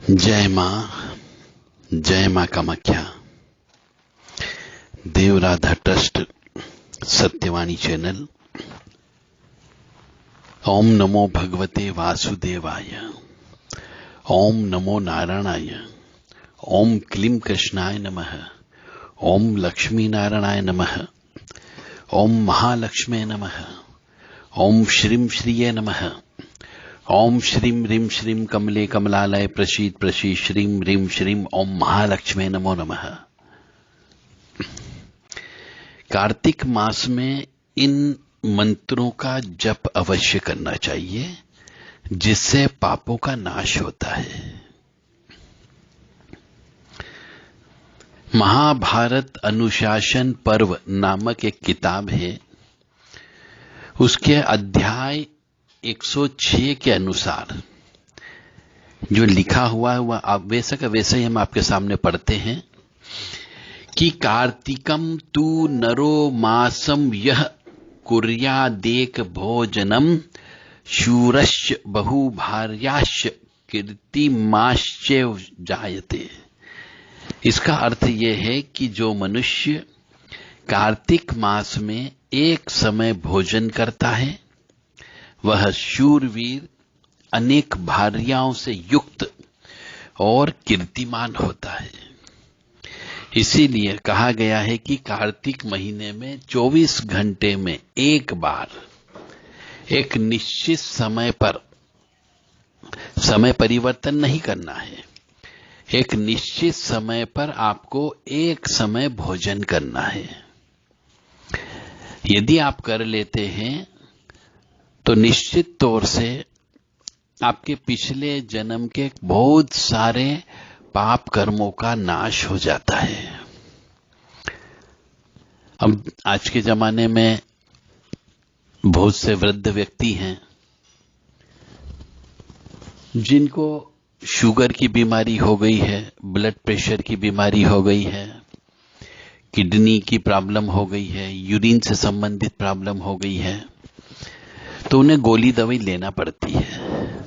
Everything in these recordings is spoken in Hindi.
जय मां, जय मां कामाख्या। देव राधा ट्रस्ट सत्यवाणी चैनल। ओम नमो भगवते वासुदेवाय। ओम नमो नारायणाय। ओम क्लीं कृष्णाय नमः। ओम लक्ष्मी नारायणाय नमः। ओम महालक्ष्मे नमः। ओम श्रीं श्रिये नमः। ओम श्रीं ह्रीं श्रीं कमले कमलालय प्रसीद प्रसीद श्रीं ह्रीं श्रीं ओम महालक्ष्मी नमो नमः। कार्तिक मास में इन मंत्रों का जप अवश्य करना चाहिए, जिससे पापों का नाश होता है। महाभारत अनुशासन पर्व नामक एक किताब है। उसके अध्याय 106 के अनुसार जो लिखा हुआ है वह आप वैसा का वैसा ही हम आपके सामने पढ़ते हैं कि कार्तिकम तु नरो मासम यह कुर्यादेक भोजनम शूरश्च बहुभार्याश्च कीर्तिमाश्च जायते। इसका अर्थ यह है कि जो मनुष्य कार्तिक मास में एक समय भोजन करता है वह शूरवीर, अनेक भार्याओं से युक्त और कीर्तिमान होता है। इसीलिए कहा गया है कि कार्तिक महीने में 24 घंटे में एक बार एक निश्चित समय पर, समय परिवर्तन नहीं करना है, एक निश्चित समय पर आपको एक समय भोजन करना है। यदि आप कर लेते हैं तो निश्चित तौर से आपके पिछले जन्म के बहुत सारे पाप कर्मों का नाश हो जाता है। अब आज के जमाने में बहुत से वृद्ध व्यक्ति हैं जिनको शुगर की बीमारी हो गई है, ब्लड प्रेशर की बीमारी हो गई है, किडनी की प्रॉब्लम हो गई है, यूरिन से संबंधित प्रॉब्लम हो गई है, तो उन्हें गोली दवाई लेना पड़ती है।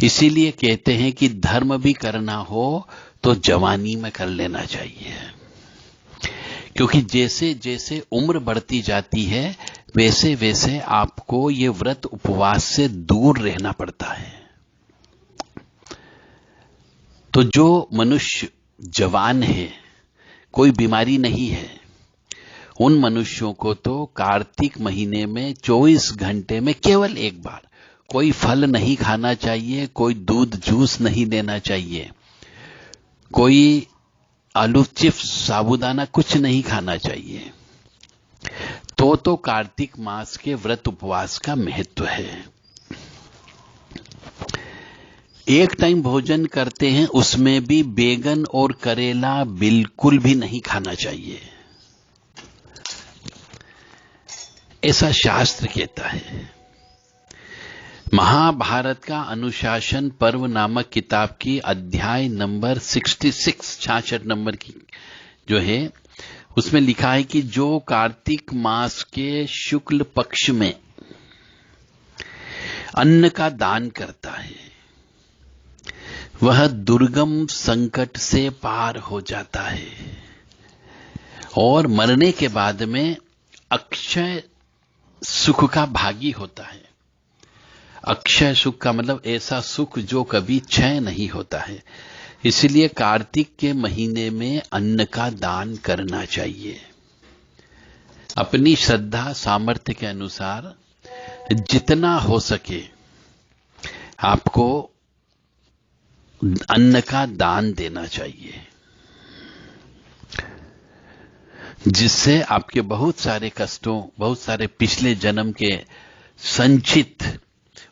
इसीलिए कहते हैं कि धर्म भी करना हो तो जवानी में कर लेना चाहिए, क्योंकि जैसे जैसे उम्र बढ़ती जाती है वैसे वैसे आपको ये व्रत उपवास से दूर रहना पड़ता है। तो जो मनुष्य जवान है, कोई बीमारी नहीं है, उन मनुष्यों को तो कार्तिक महीने में 24 घंटे में केवल एक बार कोई फल नहीं खाना चाहिए, कोई दूध जूस नहीं लेना चाहिए, कोई आलू चिप्स साबूदाना कुछ नहीं खाना चाहिए। तो कार्तिक मास के व्रत उपवास का महत्व है। एक टाइम भोजन करते हैं, उसमें भी बैगन और करेला बिल्कुल भी नहीं खाना चाहिए, ऐसा शास्त्र कहता है। महाभारत का अनुशासन पर्व नामक किताब की अध्याय नंबर 66 नंबर की जो है, उसमें लिखा है कि जो कार्तिक मास के शुक्ल पक्ष में अन्न का दान करता है वह दुर्गम संकट से पार हो जाता है और मरने के बाद में अक्षय सुख का भागी होता है। अक्षय सुख का मतलब ऐसा सुख जो कभी क्षय नहीं होता है। इसलिए कार्तिक के महीने में अन्न का दान करना चाहिए। अपनी श्रद्धा सामर्थ्य के अनुसार जितना हो सके आपको अन्न का दान देना चाहिए, जिससे आपके बहुत सारे कष्टों, बहुत सारे पिछले जन्म के संचित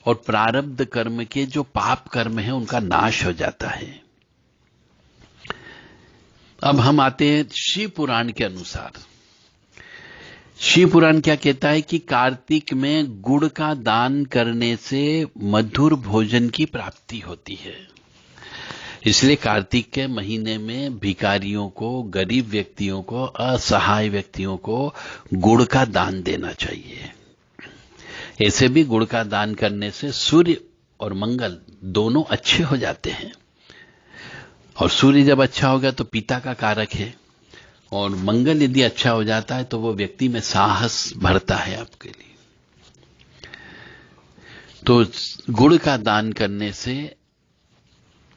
और प्रारब्ध कर्म के जो पाप कर्म हैं उनका नाश हो जाता है। अब हम आते हैं शिव पुराण के अनुसार। शिव पुराण क्या कहता है कि कार्तिक में गुड़ का दान करने से मधुर भोजन की प्राप्ति होती है। इसलिए कार्तिक के महीने में भिखारियों को, गरीब व्यक्तियों को, असहाय व्यक्तियों को गुड़ का दान देना चाहिए। ऐसे भी गुड़ का दान करने से सूर्य और मंगल दोनों अच्छे हो जाते हैं। और सूर्य जब अच्छा हो गया तो पिता का कारक है, और मंगल यदि अच्छा हो जाता है तो वो व्यक्ति में साहस भरता है आपके लिए। तो गुड़ का दान करने से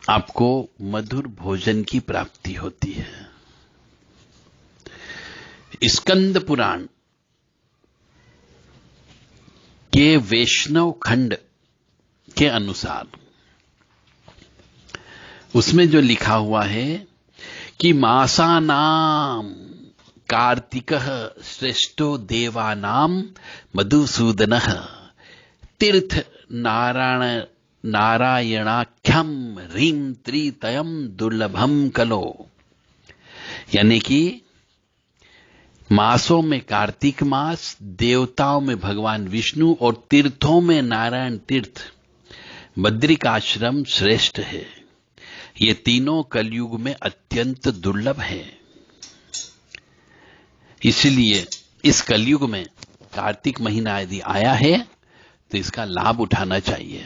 आपको मधुर भोजन की प्राप्ति होती है। स्कंद पुराण के वैष्णव खंड के अनुसार उसमें जो लिखा हुआ है कि मासानाम कार्तिकः श्रेष्ठो देवानाम मधुसूदनः तीर्थ नारायणाख्यम ह्रीं त्रितयम दुर्लभम कलो। यानी कि मासों में कार्तिक मास, देवताओं में भगवान विष्णु और तीर्थों में नारायण तीर्थ, बद्रिकाश्रम श्रेष्ठ है। ये तीनों कलयुग में अत्यंत दुर्लभ है। इसलिए इस कलयुग में कार्तिक महीना यदि आया है तो इसका लाभ उठाना चाहिए।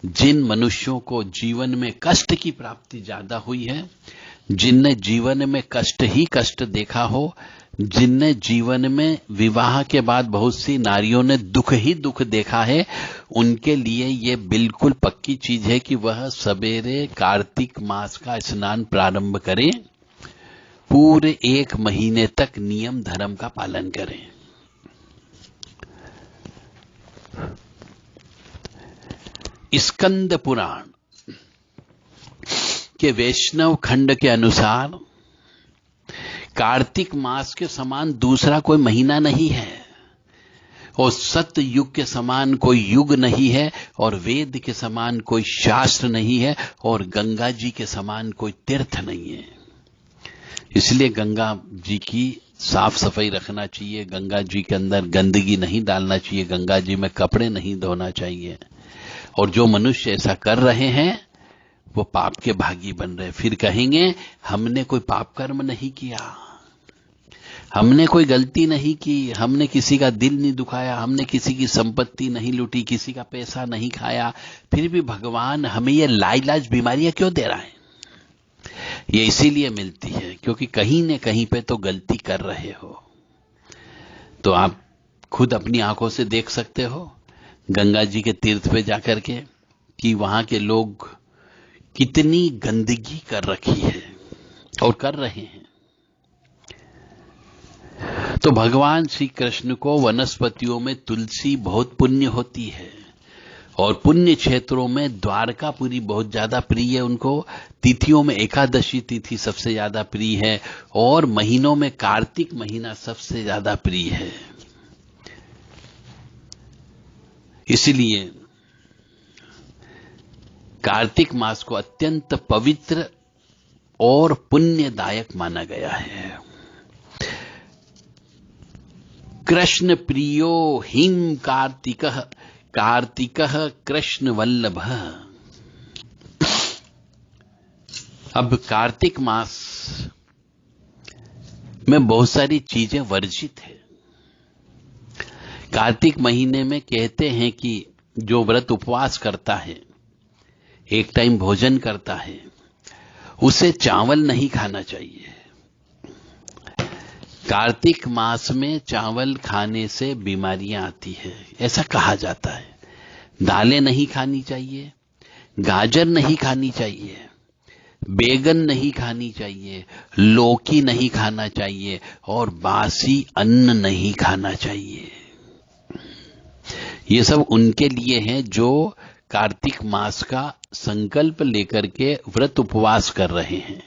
जिन मनुष्यों को जीवन में कष्ट की प्राप्ति ज्यादा हुई है, जिनने जीवन में कष्ट ही कष्ट देखा हो, जिनने जीवन में विवाह के बाद बहुत सी नारियों ने दुख ही दुख देखा है, उनके लिए यह बिल्कुल पक्की चीज है कि वह सवेरे कार्तिक मास का स्नान प्रारंभ करें, पूरे 1 महीने तक नियम धर्म का पालन करें। स्कंद पुराण के वैष्णव खंड के अनुसार कार्तिक मास के समान दूसरा कोई महीना नहीं है, और सत्य युग के समान कोई युग नहीं है, और वेद के समान कोई शास्त्र नहीं है, और गंगा जी के समान कोई तीर्थ नहीं है। इसलिए गंगा जी की साफ सफाई रखना चाहिए, गंगा जी के अंदर गंदगी नहीं डालना चाहिए, गंगा जी में कपड़े नहीं धोना चाहिए। और जो मनुष्य ऐसा कर रहे हैं वो पाप के भागी बन रहे। फिर कहेंगे हमने कोई पाप कर्म नहीं किया, हमने कोई गलती नहीं की, हमने किसी का दिल नहीं दुखाया, हमने किसी की संपत्ति नहीं लूटी, किसी का पैसा नहीं खाया, फिर भी भगवान हमें ये लाइलाज बीमारियां क्यों दे रहा है? ये इसीलिए मिलती है क्योंकि कहीं न कहीं पे तो गलती कर रहे हो। तो आप खुद अपनी आंखों से देख सकते हो गंगा जी के तीर्थ पे जाकर के कि वहां के लोग कितनी गंदगी कर रखी है और कर रहे हैं। तो भगवान श्री कृष्ण को वनस्पतियों में तुलसी बहुत पुण्य होती है, और पुण्य क्षेत्रों में द्वारकापुरी बहुत ज्यादा प्रिय है उनको। तिथियों में एकादशी तिथि सबसे ज्यादा प्रिय है, और महीनों में कार्तिक महीना सबसे ज्यादा प्रिय है। इसलिए कार्तिक मास को अत्यंत पवित्र और पुण्यदायक माना गया है। कृष्ण प्रियो हिम कार्तिकः कार्तिकः कृष्ण वल्लभः। अब कार्तिक मास में बहुत सारी चीजें वर्जित है। कार्तिक महीने में कहते हैं कि जो व्रत उपवास करता है, एक टाइम भोजन करता है, उसे चावल नहीं खाना चाहिए। कार्तिक मास में चावल खाने से बीमारियां आती है, ऐसा कहा जाता है। दालें नहीं खानी चाहिए, गाजर नहीं खानी चाहिए, बैगन नहीं खानी चाहिए, लौकी नहीं खाना चाहिए, और बासी अन्न नहीं खाना चाहिए। ये सब उनके लिए हैं जो कार्तिक मास का संकल्प लेकर के व्रत उपवास कर रहे हैं।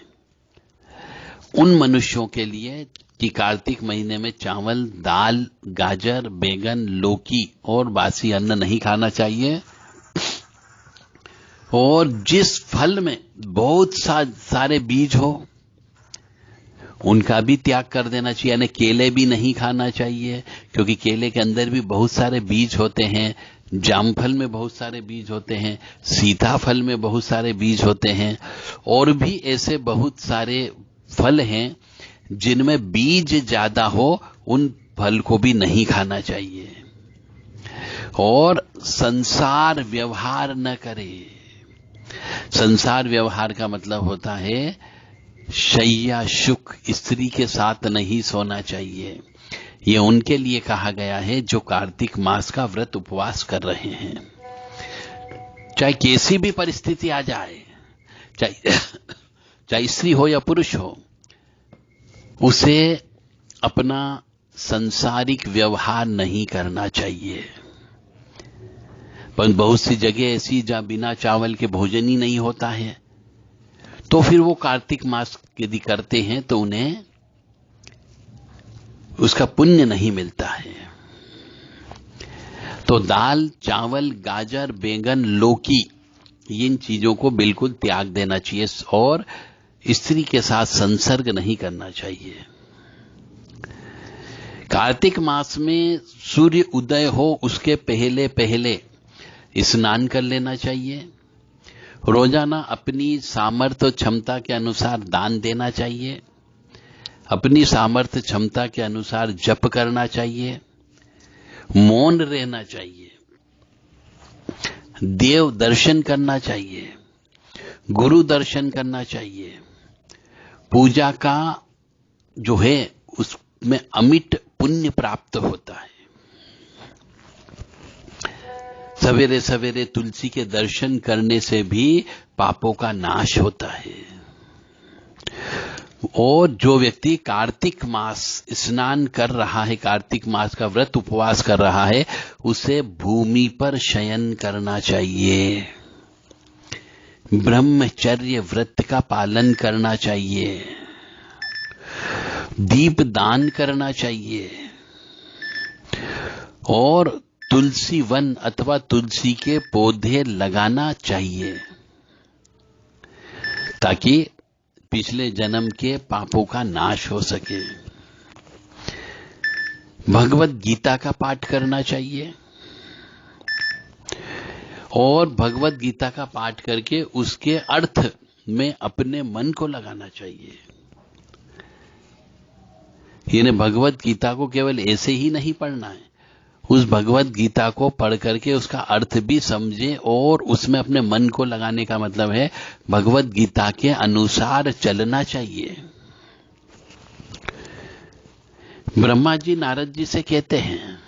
उन मनुष्यों के लिए कि कार्तिक महीने में चावल, दाल, गाजर, बैगन, लौकी और बासी अन्न नहीं खाना चाहिए, और जिस फल में बहुत सारे बीज हो उनका भी त्याग कर देना चाहिए। यानी केले भी नहीं खाना चाहिए क्योंकि केले के अंदर भी बहुत सारे बीज होते हैं, जामफल में बहुत सारे बीज होते हैं, सीताफल में बहुत सारे बीज होते हैं, और भी ऐसे बहुत सारे फल हैं जिनमें बीज ज्यादा हो, उन फल को भी नहीं खाना चाहिए। और संसार व्यवहार न करे। संसार व्यवहार का मतलब होता है शय्या सुख, स्त्री के साथ नहीं सोना चाहिए। ये उनके लिए कहा गया है जो कार्तिक मास का व्रत उपवास कर रहे हैं। चाहे कैसी भी परिस्थिति आ जाए, चाहे स्त्री हो या पुरुष हो, उसे अपना सांसारिक व्यवहार नहीं करना चाहिए। पर बहुत सी जगह ऐसी जहां बिना चावल के भोजन ही नहीं होता है, तो फिर वो कार्तिक मास यदि करते हैं तो उन्हें उसका पुण्य नहीं मिलता है। तो दाल, चावल, गाजर, बैंगन, लौकी, इन चीजों को बिल्कुल त्याग देना चाहिए और स्त्री के साथ संसर्ग नहीं करना चाहिए। कार्तिक मास में सूर्य उदय हो उसके पहले पहले स्नान कर लेना चाहिए। रोजाना अपनी सामर्थ्य और क्षमता के अनुसार दान देना चाहिए। अपनी सामर्थ्य क्षमता के अनुसार जप करना चाहिए। मौन रहना चाहिए। देव दर्शन करना चाहिए। गुरु दर्शन करना चाहिए। पूजा का जो है उसमें अमिट पुण्य प्राप्त होता है। सवेरे सवेरे तुलसी के दर्शन करने से भी पापों का नाश होता है। और जो व्यक्ति कार्तिक मास स्नान कर रहा है, कार्तिक मास का व्रत उपवास कर रहा है, उसे भूमि पर शयन करना चाहिए। ब्रह्मचर्य व्रत का पालन करना चाहिए। दीप दान करना चाहिए और तुलसी वन अथवा तुलसी के पौधे लगाना चाहिए ताकि पिछले जन्म के पापों का नाश हो सके। भगवत गीता का पाठ करना चाहिए और भगवत गीता का पाठ करके उसके अर्थ में अपने मन को लगाना चाहिए। यानी भगवत गीता को केवल ऐसे ही नहीं पढ़ना है, उस भगवत गीता को पढ़ करके उसका अर्थ भी समझे और उसमें अपने मन को लगाने का मतलब है भगवत गीता के अनुसार चलना चाहिए। ब्रह्मा जी नारद जी से कहते हैं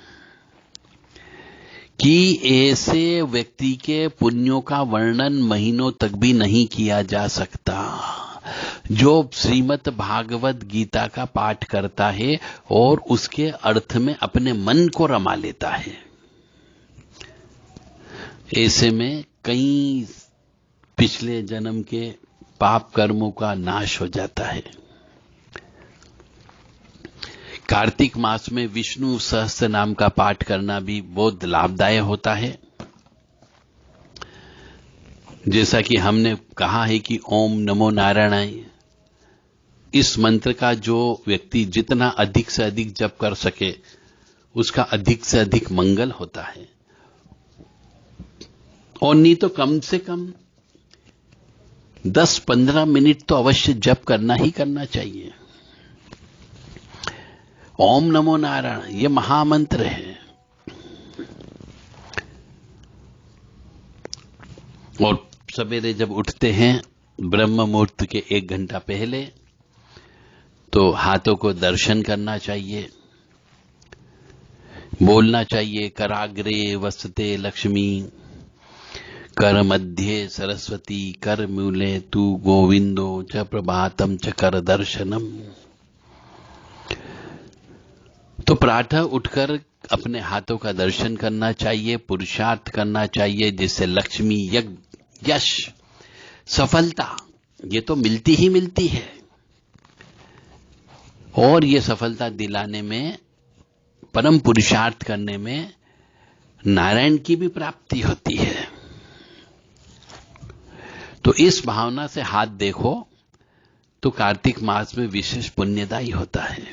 कि ऐसे व्यक्ति के पुण्यों का वर्णन महीनों तक भी नहीं किया जा सकता जो श्रीमद् भागवत गीता का पाठ करता है और उसके अर्थ में अपने मन को रमा लेता है। ऐसे में कई पिछले जन्म के पाप कर्मों का नाश हो जाता है। कार्तिक मास में विष्णु सहस्त्र नाम का पाठ करना भी बहुत लाभदायक होता है। जैसा कि हमने कहा है कि ओम नमो नारायणाय, इस मंत्र का जो व्यक्ति जितना अधिक से अधिक जप कर सके उसका अधिक से अधिक मंगल होता है। और नहीं तो कम से कम 10-15 मिनट तो अवश्य जप करना ही करना चाहिए। ओम नमो नारायण ये महामंत्र है। और सवेरे जब उठते हैं ब्रह्म मुहूर्त के 1 घंटा पहले तो हाथों को दर्शन करना चाहिए। बोलना चाहिए कराग्रे वसते लक्ष्मी, कर मध्य सरस्वती, कर मूले तू गोविंदो च प्रभातम च कर दर्शनम। तो प्रातः उठकर अपने हाथों का दर्शन करना चाहिए, पुरुषार्थ करना चाहिए जिससे लक्ष्मी, यश, सफलता ये तो मिलती ही मिलती है और ये सफलता दिलाने में, परम पुरुषार्थ करने में नारायण की भी प्राप्ति होती है। तो इस भावना से हाथ देखो तो कार्तिक मास में विशेष पुण्यदायी होता है।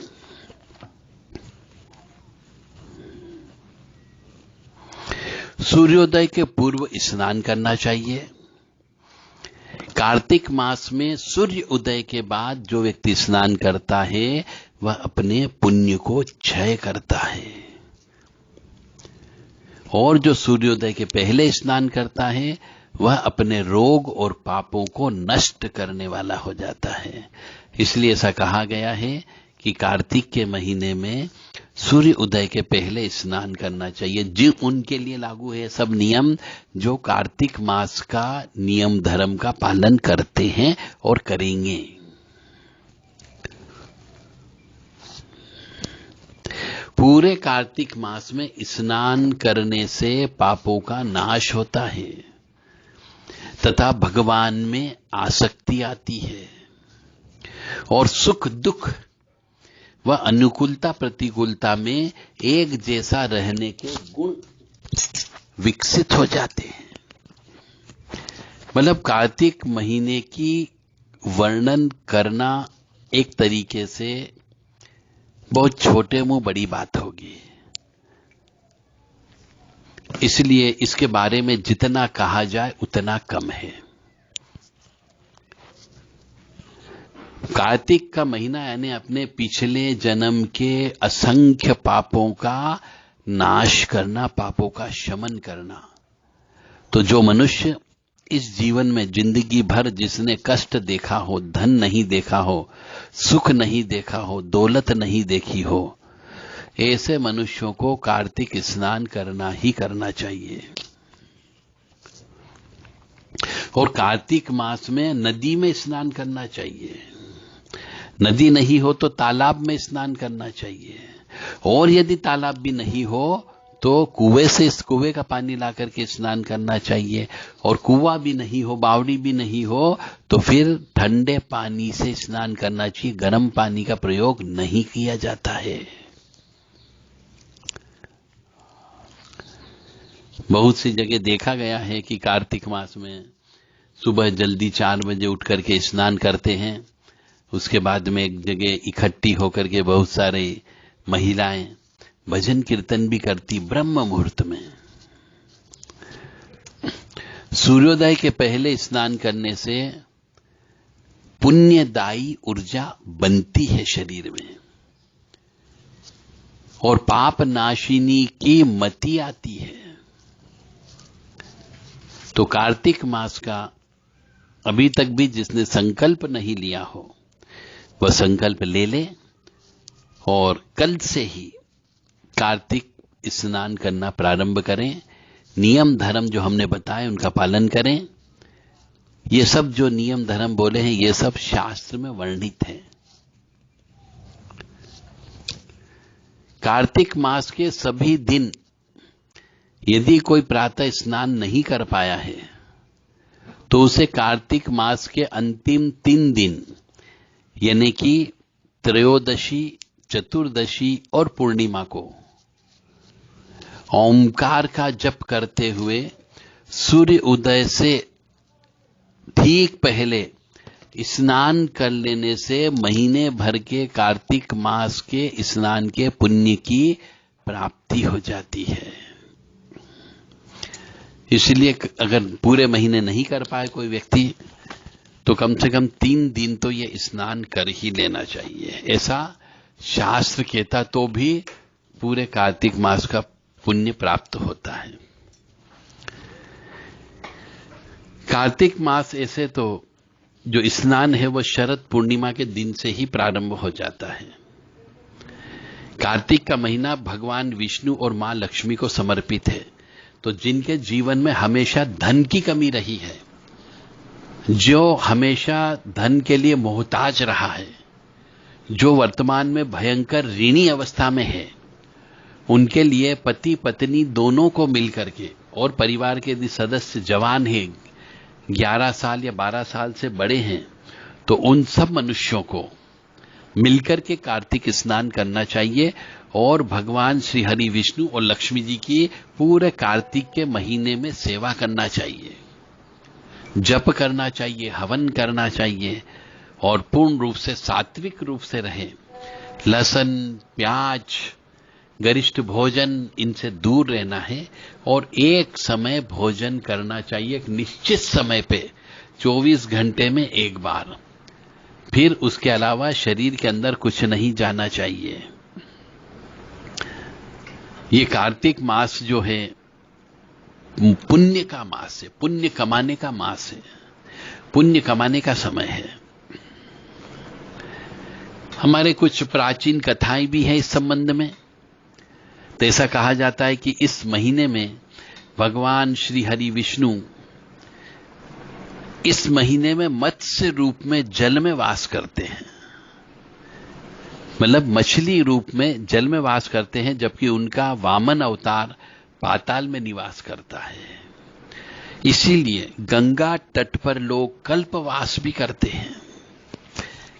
सूर्योदय के पूर्व स्नान करना चाहिए। कार्तिक मास में सूर्य उदय के बाद जो व्यक्ति स्नान करता है वह अपने पुण्य को क्षय करता है और जो सूर्योदय के पहले स्नान करता है वह अपने रोग और पापों को नष्ट करने वाला हो जाता है। इसलिए ऐसा कहा गया है कि कार्तिक के महीने में सूर्य उदय के पहले स्नान करना चाहिए। जिन उनके लिए लागू है सब नियम जो कार्तिक मास का नियम धर्म का पालन करते हैं और करेंगे। पूरे कार्तिक मास में स्नान करने से पापों का नाश होता है तथा भगवान में आसक्ति आती है और सुख दुख व अनुकूलता प्रतिकूलता में एक जैसा रहने के गुण विकसित हो जाते हैं। मतलब कार्तिक महीने की वर्णन करना एक तरीके से बहुत छोटे मुंह बड़ी बात होगी, इसलिए इसके बारे में जितना कहा जाए उतना कम है। कार्तिक का महीना यानी अपने पिछले जन्म के असंख्य पापों का नाश करना, पापों का शमन करना। तो जो मनुष्य इस जीवन में जिंदगी भर जिसने कष्ट देखा हो, धन नहीं देखा हो, सुख नहीं देखा हो, दौलत नहीं देखी हो, ऐसे मनुष्यों को कार्तिक स्नान करना ही करना चाहिए। और कार्तिक मास में नदी में स्नान करना चाहिए। नदी नहीं हो तो तालाब में स्नान करना चाहिए, और यदि तालाब भी नहीं हो तो कुएं से इस कुएं का पानी ला करके स्नान करना चाहिए, और कुआं भी नहीं हो, बावड़ी भी नहीं हो तो फिर ठंडे पानी से स्नान करना चाहिए। गर्म पानी का प्रयोग नहीं किया जाता है। बहुत सी जगह देखा गया है कि कार्तिक मास में सुबह जल्दी 4 बजे उठ करके स्नान करते हैं, उसके बाद में एक जगह इकट्ठी होकर के बहुत सारे महिलाएं भजन कीर्तन भी करती ब्रह्म मुहूर्त में। सूर्योदय के पहले स्नान करने से पुण्यदायी ऊर्जा बनती है शरीर में, और पाप नाशिनी की मति आती है। तो कार्तिक मास का अभी तक भी जिसने संकल्प नहीं लिया हो वह संकल्प ले ले, और कल से ही कार्तिक स्नान करना प्रारंभ करें। नियम धर्म जो हमने बताए उनका पालन करें। ये सब जो नियम धर्म बोले हैं ये सब शास्त्र में वर्णित है। कार्तिक मास के सभी दिन यदि कोई प्रातः स्नान नहीं कर पाया है तो उसे कार्तिक मास के अंतिम 3 दिन यानी कि त्रयोदशी, चतुर्दशी और पूर्णिमा को ओमकार का जप करते हुए सूर्य उदय से ठीक पहले स्नान कर लेने से महीने भर के कार्तिक मास के स्नान के पुण्य की प्राप्ति हो जाती है। इसलिए अगर पूरे महीने नहीं कर पाए कोई व्यक्ति तो कम से कम 3 दिन तो ये स्नान कर ही लेना चाहिए, ऐसा शास्त्र कहता, तो भी पूरे कार्तिक मास का पुण्य प्राप्त होता है। कार्तिक मास ऐसे तो जो स्नान है वह शरद पूर्णिमा के दिन से ही प्रारंभ हो जाता है। कार्तिक का महीना भगवान विष्णु और मां लक्ष्मी को समर्पित है। तो जिनके जीवन में हमेशा धन की कमी रही है, जो हमेशा धन के लिए मोहताज रहा है, जो वर्तमान में भयंकर ऋणी अवस्था में है, उनके लिए पति पत्नी दोनों को मिलकर के, और परिवार के यदि सदस्य जवान हैं, 11 साल या 12 साल से बड़े हैं, तो उन सब मनुष्यों को मिलकर के कार्तिक स्नान करना चाहिए और भगवान श्री हरि विष्णु और लक्ष्मी जी की पूरे कार्तिक के महीने में सेवा करना चाहिए, जप करना चाहिए, हवन करना चाहिए, और पूर्ण रूप से सात्विक रूप से रहे। लहसुन, प्याज, गरिष्ठ भोजन इनसे दूर रहना है, और एक समय भोजन करना चाहिए, एक निश्चित समय पे 24 घंटे में एक बार। फिर उसके अलावा शरीर के अंदर कुछ नहीं जाना चाहिए। ये कार्तिक मास जो है पुण्य का मास है, पुण्य कमाने का मास है, पुण्य कमाने का समय है। हमारे कुछ प्राचीन कथाएं भी हैं इस संबंध में। तो ऐसा कहा जाता है कि इस महीने में भगवान श्री हरि विष्णु इस महीने में मत्स्य रूप में जल में वास करते हैं, मतलब मछली रूप में जल में वास करते हैं, जबकि उनका वामन अवतार पाताल में निवास करता है। इसीलिए गंगा तट पर लोग कल्पवास भी करते हैं।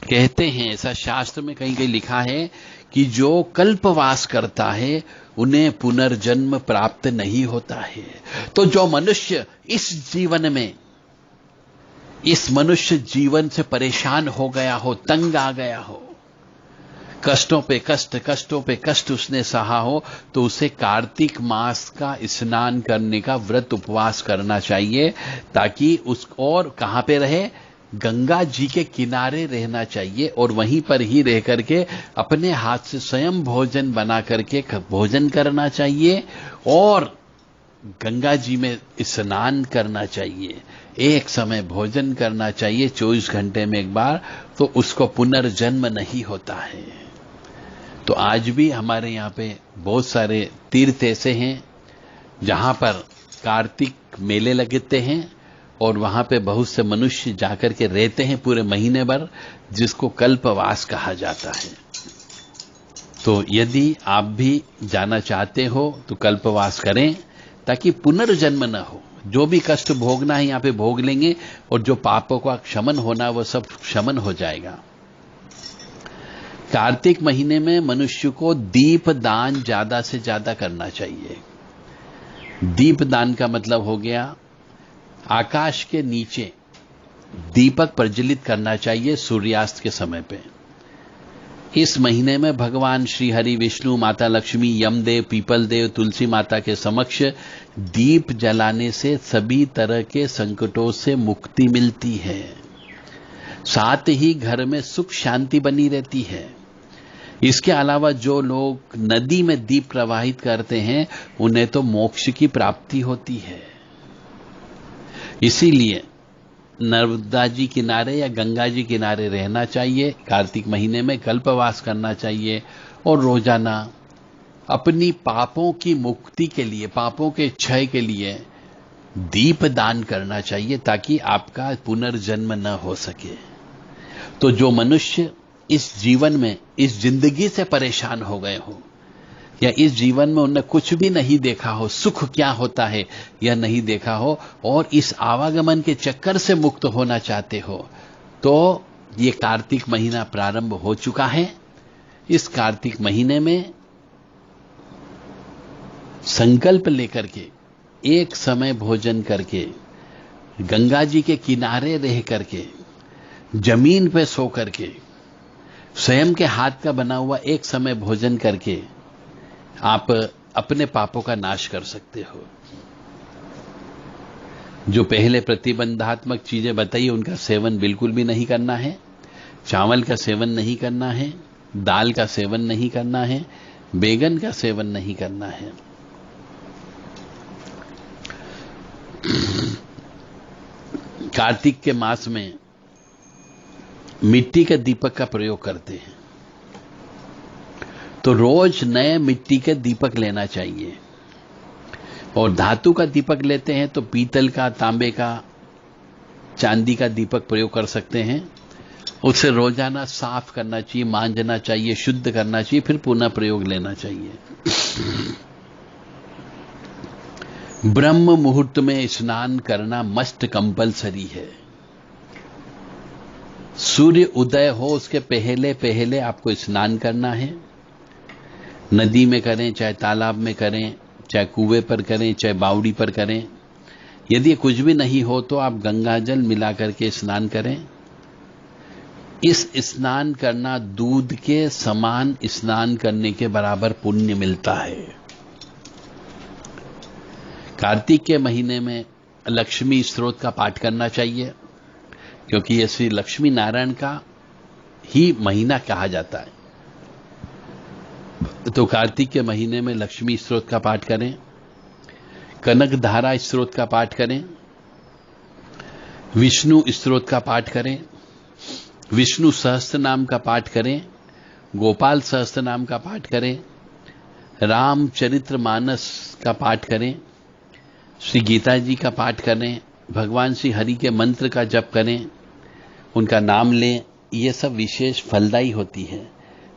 कहते हैं, ऐसा शास्त्र में कहीं कहीं लिखा है कि जो कल्पवास करता है उन्हें पुनर्जन्म प्राप्त नहीं होता है। तो जो मनुष्य इस जीवन में, इस मनुष्य जीवन से परेशान हो गया हो, तंग आ गया हो, कष्टों पे कष्ट, कष्टों पे कष्ट उसने सहा हो, तो उसे कार्तिक मास का स्नान करने का व्रत उपवास करना चाहिए, ताकि उस और कहां पे रहे, गंगा जी के किनारे रहना चाहिए और वहीं पर ही रह करके अपने हाथ से स्वयं भोजन बना करके भोजन करना चाहिए और गंगा जी में स्नान करना चाहिए। एक समय भोजन करना चाहिए 24 घंटे में एक बार, तो उसको पुनर्जन्म नहीं होता है। तो आज भी हमारे यहाँ पे बहुत सारे तीर्थ ऐसे हैं जहां पर कार्तिक मेले लगते हैं और वहां पे बहुत से मनुष्य जाकर के रहते हैं पूरे महीने भर, जिसको कल्पवास कहा जाता है। तो यदि आप भी जाना चाहते हो तो कल्पवास करें, ताकि पुनर्जन्म न हो। जो भी कष्ट भोगना है यहां पे भोग लेंगे और जो पापों का क्षमन होना वो सब क्षमन हो जाएगा। कार्तिक महीने में मनुष्य को दीप दान ज्यादा से ज्यादा करना चाहिए। दीप दान का मतलब हो गया आकाश के नीचे दीपक प्रज्वलित करना चाहिए सूर्यास्त के समय पे। इस महीने में भगवान श्री हरि विष्णु, माता लक्ष्मी, यमदेव, पीपल देव, तुलसी माता के समक्ष दीप जलाने से सभी तरह के संकटों से मुक्ति मिलती है। साथ ही घर में सुख शांति बनी रहती है। इसके अलावा जो लोग नदी में दीप प्रवाहित करते हैं उन्हें तो मोक्ष की प्राप्ति होती है। इसीलिए नर्मदा जी किनारे या गंगा जी किनारे रहना चाहिए, कार्तिक महीने में कल्पवास करना चाहिए और रोजाना अपनी पापों की मुक्ति के लिए, पापों के क्षय के लिए दीप दान करना चाहिए, ताकि आपका पुनर्जन्म न हो सके। तो जो मनुष्य इस जीवन में, इस जिंदगी से परेशान हो गए हो या इस जीवन में उन्हें कुछ भी नहीं देखा हो, सुख क्या होता है या नहीं देखा हो, और इस आवागमन के चक्कर से मुक्त होना चाहते हो, तो ये कार्तिक महीना प्रारंभ हो चुका है। इस कार्तिक महीने में संकल्प लेकर के एक समय भोजन करके, गंगा जी के किनारे रह करके, जमीन पे सो करके, स्वयं के हाथ का बना हुआ एक समय भोजन करके आप अपने पापों का नाश कर सकते हो। जो पहले प्रतिबंधात्मक चीजें बताई उनका सेवन बिल्कुल भी नहीं करना है। चावल का सेवन नहीं करना है, दाल का सेवन नहीं करना है, बैगन का सेवन नहीं करना है। कार्तिक के मास में मिट्टी के दीपक का प्रयोग करते हैं, तो रोज नए मिट्टी के दीपक लेना चाहिए। और धातु का दीपक लेते हैं तो पीतल का, तांबे का, चांदी का दीपक प्रयोग कर सकते हैं। उसे रोजाना साफ करना चाहिए, मांजना चाहिए, शुद्ध करना चाहिए, फिर पुनः प्रयोग लेना चाहिए। ब्रह्म मुहूर्त में स्नान करना मस्ट कंपलसरी है। सूर्य उदय हो उसके पहले पहले आपको स्नान करना है। नदी में करें, चाहे तालाब में करें, चाहे कुएं पर करें, चाहे बावड़ी पर करें। यदि कुछ भी नहीं हो तो आप गंगा जल मिला करके स्नान करें। इस स्नान करना दूध के समान स्नान करने के बराबर पुण्य मिलता है। कार्तिक के महीने में लक्ष्मी स्तोत्र का पाठ करना चाहिए, क्योंकि यह श्री लक्ष्मी नारायण का ही महीना कहा जाता है। तो कार्तिक के महीने में लक्ष्मी स्तोत्र का पाठ करें। कनकधारा स्तोत्र का पाठ करें, विष्णु स्तोत्र का पाठ करें, विष्णु सहस्त्र नाम का पाठ करें, गोपाल सहस्त्र नाम का पाठ करें, रामचरितमानस का पाठ करें, श्री गीता जी का पाठ करें, भगवान श्री हरि के मंत्र का जप करें, उनका नाम लें। ये सब विशेष फलदायी होती है।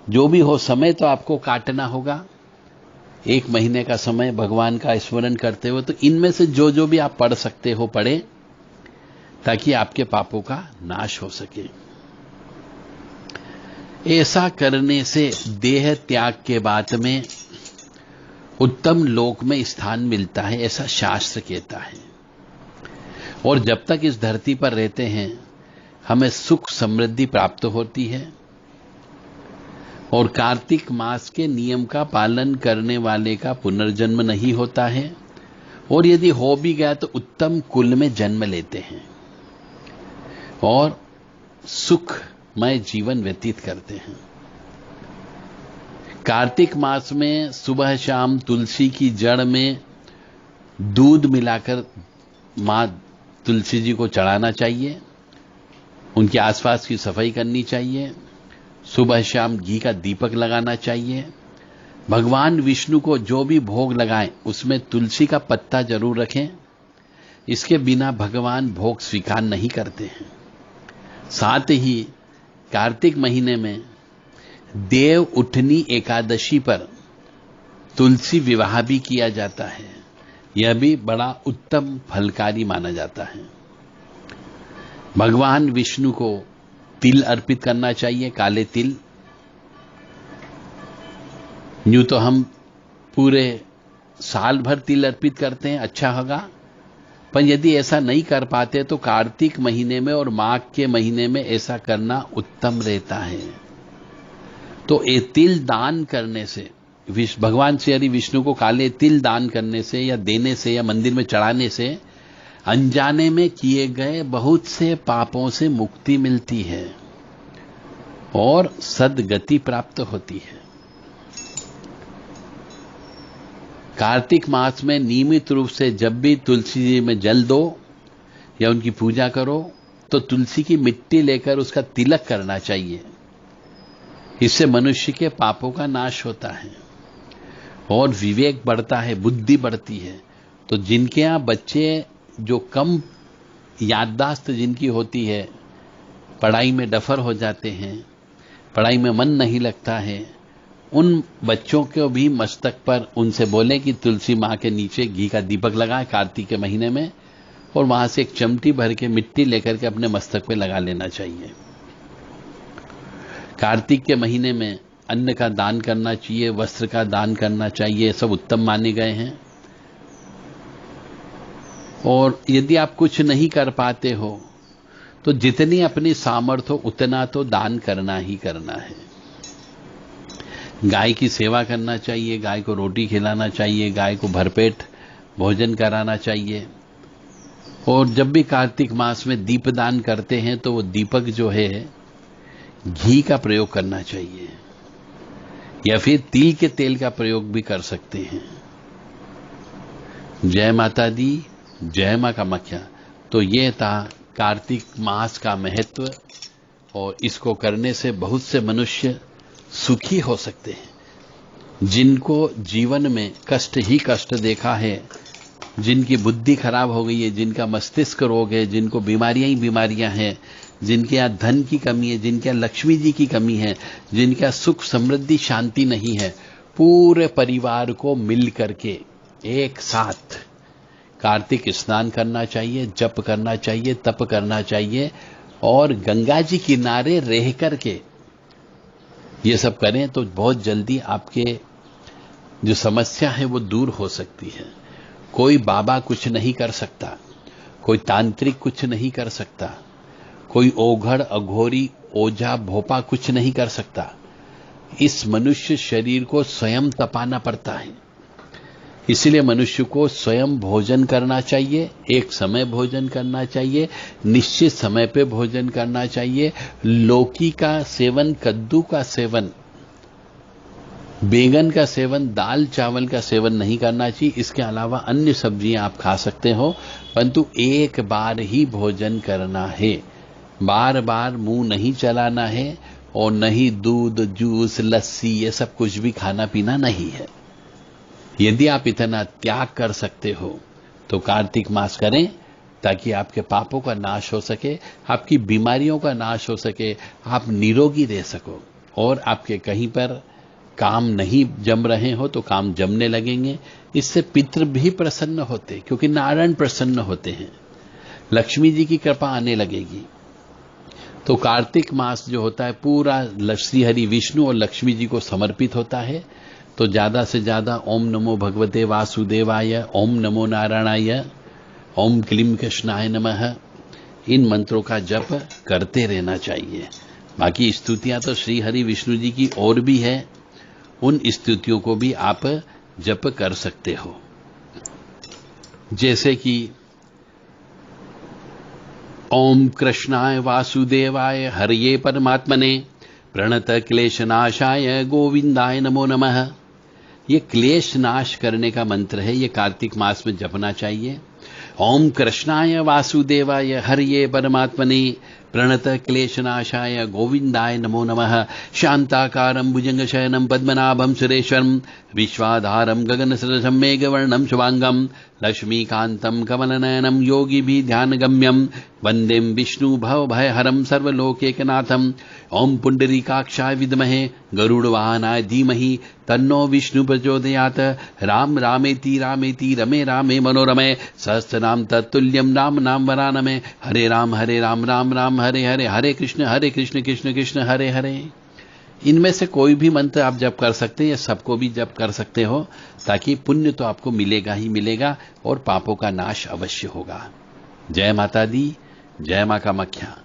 जो भी हो, समय तो आपको काटना होगा, 1 महीने का समय भगवान का स्मरण करते हुए। तो इनमें से जो जो भी आप पढ़ सकते हो पढ़ें, ताकि आपके पापों का नाश हो सके। ऐसा करने से देह त्याग के बाद में उत्तम लोक में स्थान मिलता है, ऐसा शास्त्र कहता है। और जब तक इस धरती पर रहते हैं हमें सुख समृद्धि प्राप्त होती है। और कार्तिक मास के नियम का पालन करने वाले का पुनर्जन्म नहीं होता है, और यदि हो भी गया तो उत्तम कुल में जन्म लेते हैं और सुखमय जीवन व्यतीत करते हैं। कार्तिक मास में सुबह शाम तुलसी की जड़ में दूध मिलाकर मां तुलसी जी को चढ़ाना चाहिए, उनके आसपास की सफाई करनी चाहिए, सुबह शाम घी का दीपक लगाना चाहिए। भगवान विष्णु को जो भी भोग लगाएं उसमें तुलसी का पत्ता जरूर रखें, इसके बिना भगवान भोग स्वीकार नहीं करते हैं। साथ ही कार्तिक महीने में देव उठनी एकादशी पर तुलसी विवाह भी किया जाता है। यह भी बड़ा उत्तम फलकारी माना जाता है। भगवान विष्णु को तिल अर्पित करना चाहिए, काले तिल। यूं तो हम पूरे साल भर तिल अर्पित करते हैं, अच्छा होगा, पर यदि ऐसा नहीं कर पाते तो कार्तिक महीने में और माघ के महीने में ऐसा करना उत्तम रहता है। तो ये तिल दान करने से, भगवान श्री हरि विष्णु को काले तिल दान करने से या देने से या मंदिर में चढ़ाने से अनजाने में किए गए बहुत से पापों से मुक्ति मिलती है और सद्गति प्राप्त होती है। कार्तिक मास में नियमित रूप से जब भी तुलसी जी में जल दो या उनकी पूजा करो तो तुलसी की मिट्टी लेकर उसका तिलक करना चाहिए। इससे मनुष्य के पापों का नाश होता है और विवेक बढ़ता है, बुद्धि बढ़ती है। तो जिनके यहां बच्चे जो कम याददाश्त जिनकी होती है, पढ़ाई में डफर हो जाते हैं, पढ़ाई में मन नहीं लगता है, उन बच्चों को भी मस्तक पर उनसे बोलें कि तुलसी मां के नीचे घी का दीपक लगाएं कार्तिक के महीने में, और वहां से एक चमटी भर के मिट्टी लेकर के अपने मस्तक पे लगा लेना चाहिए। कार्तिक के महीने में अन्न का दान करना चाहिए, वस्त्र का दान करना चाहिए, सब उत्तम माने गए हैं। और यदि आप कुछ नहीं कर पाते हो तो जितनी अपनी सामर्थ्य हो उतना तो दान करना ही करना है। गाय की सेवा करना चाहिए, गाय को रोटी खिलाना चाहिए, गाय को भरपेट भोजन कराना चाहिए। और जब भी कार्तिक मास में दीपदान करते हैं तो वो दीपक जो है घी का प्रयोग करना चाहिए या फिर तिल के तेल का प्रयोग भी कर सकते हैं। जय माता दी, जय मां कामाख्या। तो ये था कार्तिक मास का महत्व, और इसको करने से बहुत से मनुष्य सुखी हो सकते हैं। जिनको जीवन में कष्ट ही कष्ट देखा है, जिनकी बुद्धि खराब हो गई है, जिनका मस्तिष्क रोग है, जिनको बीमारियां ही बीमारियां हैं, जिनके यहाँ धन की कमी है, जिनके यहाँ लक्ष्मी जी की कमी है, जिनके यहाँ सुख समृद्धि शांति नहीं है, पूरे परिवार को मिल करके एक साथ कार्तिक स्नान करना चाहिए, जप करना चाहिए, तप करना चाहिए, और गंगा जी किनारे रह करके ये सब करें तो बहुत जल्दी आपके जो समस्या है वो दूर हो सकती है। कोई बाबा कुछ नहीं कर सकता, कोई तांत्रिक कुछ नहीं कर सकता, कोई ओघड़ अघोरी ओझा भोपा कुछ नहीं कर सकता। इस मनुष्य शरीर को स्वयं तपाना पड़ता है। इसलिए मनुष्य को स्वयं भोजन करना चाहिए, एक समय भोजन करना चाहिए, निश्चित समय पे भोजन करना चाहिए। लौकी का सेवन, कद्दू का सेवन बैंगन का सेवन, दाल चावल का सेवन नहीं करना चाहिए। इसके अलावा अन्य सब्जियां आप खा सकते हो, परंतु एक बार ही भोजन करना है, बार बार मुंह नहीं चलाना है, और नहीं दूध, जूस, लस्सी ये सब कुछ भी खाना पीना नहीं है। यदि आप इतना त्याग कर सकते हो तो कार्तिक मास करें, ताकि आपके पापों का नाश हो सके, आपकी बीमारियों का नाश हो सके, आप निरोगी रह सको, और आपके कहीं पर काम नहीं जम रहे हो तो काम जमने लगेंगे। इससे पितृ भी प्रसन्न होते, क्योंकि नारायण प्रसन्न होते हैं, लक्ष्मी जी की कृपा आने लगेगी। तो कार्तिक मास जो होता है पूरा श्री हरि विष्णु और लक्ष्मी जी को समर्पित होता है। तो ज्यादा से ज्यादा ओम नमो भगवते वासुदेवाय, ओम नमो नारायणाय, ओम क्लीम कृष्णाय नमः, इन मंत्रों का जप करते रहना चाहिए। बाकी स्तुतियां तो श्री हरि विष्णु जी की और भी है, उन स्तुतियों को भी आप जप कर सकते हो। जैसे कि ओम कृष्णाय वासुदेवाय हरये परमात्मने प्रणत क्लेशनाशाय गोविंदाय नमो नमः। ये क्लेश नाश करने का मंत्र है, ये कार्तिक मास में जपना चाहिए। ओम कृष्णाय वासुदेवाय हरये परमात्मने प्रणत क्लेशनाशाय गोविंदाय नमो नमः। शांताकारं भुजंगशयनं पद्मनाभं सुरेश्वरं विश्वाधारं गगनसदृशं मेघवर्णं शुभांगं लक्ष्मीकान्तं कमलनयनं योगिभिः ध्यानगम्यं वन्दे विष्णु भवभयहरं सर्वलोकैकनाथम्। ओम पुंडरीकाक्षाय विद्महे गरुड़वाहनाय धीमहि तन्नो विष्णु प्रचोदयात्। राम रामेति रामेति रमे रामे मनोरमे सहस्रनाम तत्तुल्यं राम नाम वरानमे। हरे राम राम राम हरे हरे, हरे कृष्ण कृष्ण कृष्ण हरे हरे। इनमें से कोई भी मंत्र आप जप कर सकते हैं, या सबको भी जप कर सकते हो, ताकि पुण्य तो आपको मिलेगा ही मिलेगा और पापों का नाश अवश्य होगा। जय माता दी, जय मां कामाख्या।